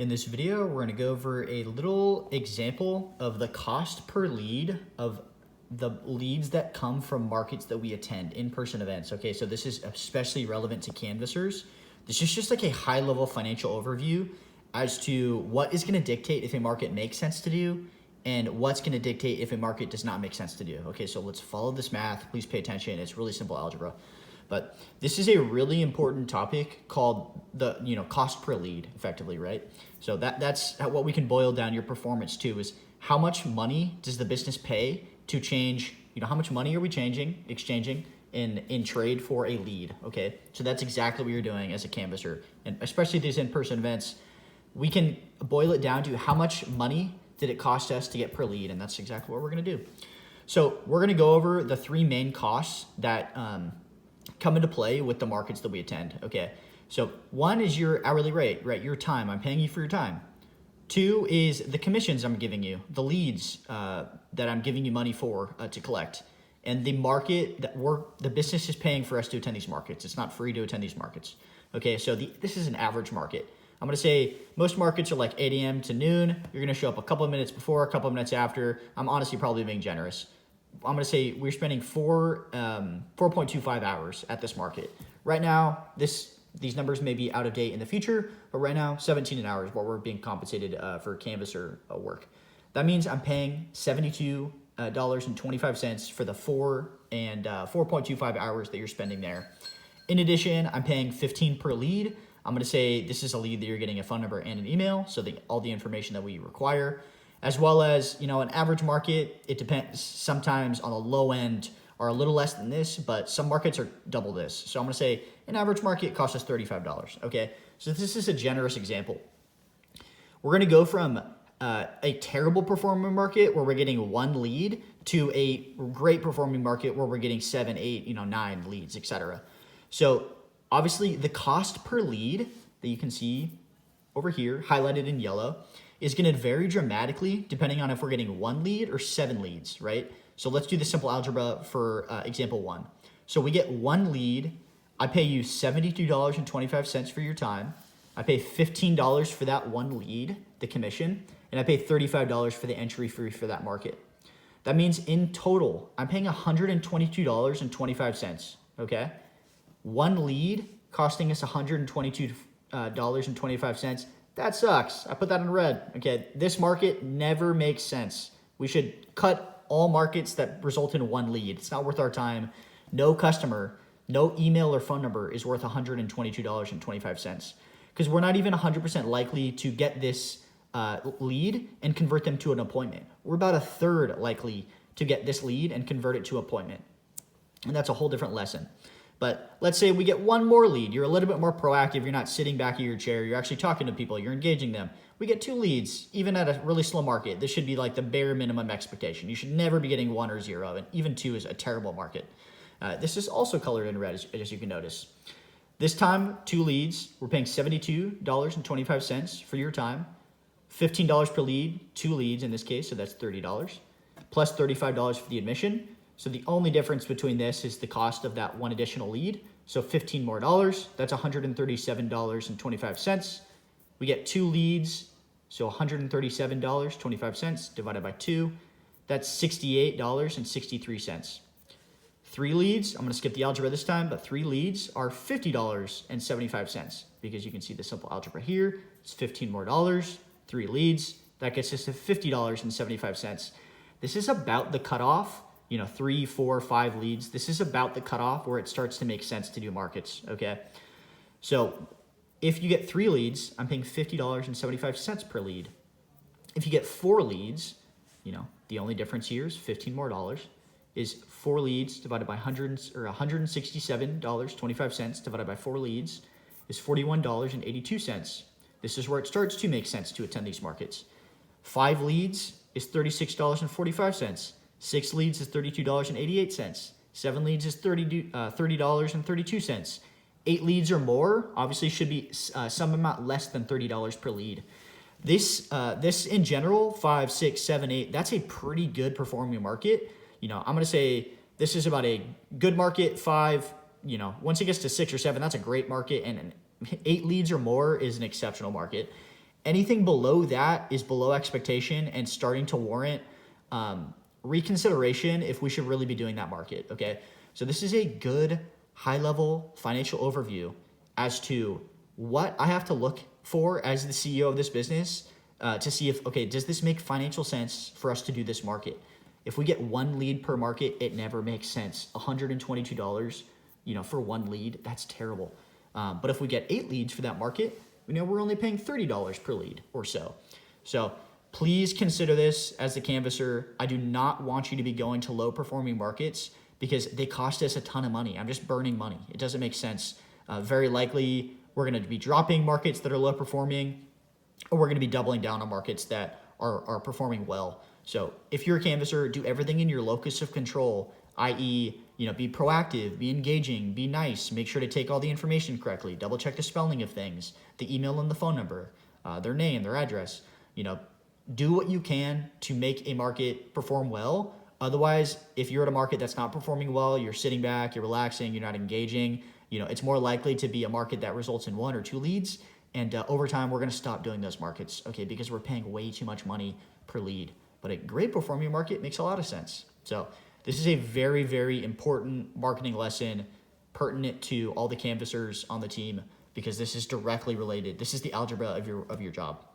In this video, we're going to go over a little example of the cost per lead of the leads that come from markets that we attend, in-person events. Okay, so this is especially relevant to canvassers. This is just like a high-level financial overview as to what is going to dictate if a market makes sense to do and what's going to dictate if a market does not make sense to do. Okay, so let's follow this math. Please pay attention. It's really simple algebra. But this is a really important topic called the cost per lead, effectively, right? So that's what we can boil down your performance to is how much money does the business pay to change, how much money are we exchanging in trade for a lead, okay? So that's exactly what you're doing as a canvasser. And especially these in-person events, we can boil it down to how much money did it cost us to get per lead, and that's exactly what we're gonna do. So we're gonna go over the three main costs that come into play with the markets that we attend, okay? So one is your hourly rate, right? Your time, I'm paying you for your time. Two is the commissions I'm giving you, the leads that I'm giving you money for to collect. And the market that the business is paying for us to attend these markets. It's not free to attend these markets. Okay, so this is an average market. I'm gonna say most markets are like 8 a.m. to noon. You're gonna show up a couple of minutes before, a couple of minutes after. I'm honestly probably being generous. I'm gonna say we're spending 4.25 hours at this market. Right now, these numbers may be out of date in the future, but right now, 17 an hour is what we're being compensated for canvasser work. That means I'm paying $72.25 for the 4.25 hours that you're spending there. In addition, I'm paying 15 per lead. I'm gonna say this is a lead that you're getting a phone number and an email, so all the information that we require. As well as, an average market, it depends sometimes on the low end are a little less than this, but some markets are double this. So I'm gonna say an average market costs us $35, okay? So this is a generous example. We're gonna go from a terrible performing market where we're getting one lead to a great performing market where we're getting 7, 8, 9 leads, etc. So obviously the cost per lead that you can see over here, highlighted in yellow, is going to vary dramatically depending on if we're getting one lead or 7 leads, right? So let's do the simple algebra for example 1. So we get one lead. I pay you $72.25 for your time. I pay $15 for that one lead, the commission, and I pay $35 for the entry fee for that market. That means in total, I'm paying $122.25, okay? One lead costing us $122.25. That sucks. I put that in red. Okay, this market never makes sense. We should cut all markets that result in one lead. It's not worth our time. No customer, no email or phone number is worth $122.25 because we're not even 100% likely to get this lead and convert them to an appointment. We're about 1/3 likely to get this lead and convert it to appointment. And that's a whole different lesson. But let's say we get one more lead. You're a little bit more proactive. You're not sitting back in your chair. You're actually talking to people. You're engaging them. We get 2 leads, even at a really slow market. This should be like the bare minimum expectation. You should never be getting 1 or 0, and even 2 is a terrible market. This is also colored in red, as you can notice. This time, 2 leads. We're paying $72.25 for your time. $15 per lead, 2 leads in this case, so that's $30. Plus $35 for the admission. So the only difference between this is the cost of that one additional lead. So $15 more, that's $137.25. We get 2 leads, so $137.25 divided by 2. That's $68.63. 3 leads, I'm gonna skip the algebra this time, but 3 leads are $50.75 because you can see the simple algebra here. It's $15 more, 3 leads, that gets us to $50.75. This is about the cutoff. 3, 4, 5 leads. This is about the cutoff where it starts to make sense to do markets, okay? So if you get 3 leads, I'm paying $50.75 per lead. If you get 4 leads, the only difference here is $15 more, is 4 leads divided by $167.25 divided by 4 leads is $41.82. This is where it starts to make sense to attend these markets. 5 leads is $36.45. 6 leads is $32.88. 7 leads is $30.32. 8 leads or more obviously should be some amount less than $30 per lead. This in general, 5, 6, 7, 8, that's a pretty good performing market. I'm gonna say this is about a good market. 5, once it gets to 6 or 7, that's a great market, and 8 leads or more is an exceptional market. Anything below that is below expectation and starting to warrant reconsideration if we should really be doing that market. Okay, so this is a good high level financial overview as to what I have to look for as the CEO of this business to see if, okay, does this make financial sense for us to do this market? If we get one lead per market, it never makes sense. $122, for one lead, that's terrible. But if we get 8 leads for that market, we're only paying $30 per lead or so. So please consider this as the canvasser. I do not want you to be going to low performing markets because they cost us a ton of money. I'm just burning money. It doesn't make sense. Very likely we're going to be dropping markets that are low performing, or we're going to be doubling down on markets that are performing well. So if you're a canvasser, do everything in your locus of control, i.e., be proactive, be engaging, be nice, make sure to take all the information correctly, double check the spelling of things, the email and the phone number, their name, their address. Do what you can to make a market perform well. Otherwise, if you're at a market that's not performing well, you're sitting back, you're relaxing, you're not engaging, it's more likely to be a market that results in 1 or 2 leads. And over time, we're going to stop doing those markets, okay, because we're paying way too much money per lead. But a great performing market makes a lot of sense. So this is a very, very important marketing lesson pertinent to all the canvassers on the team because this is directly related. This is the algebra of your job.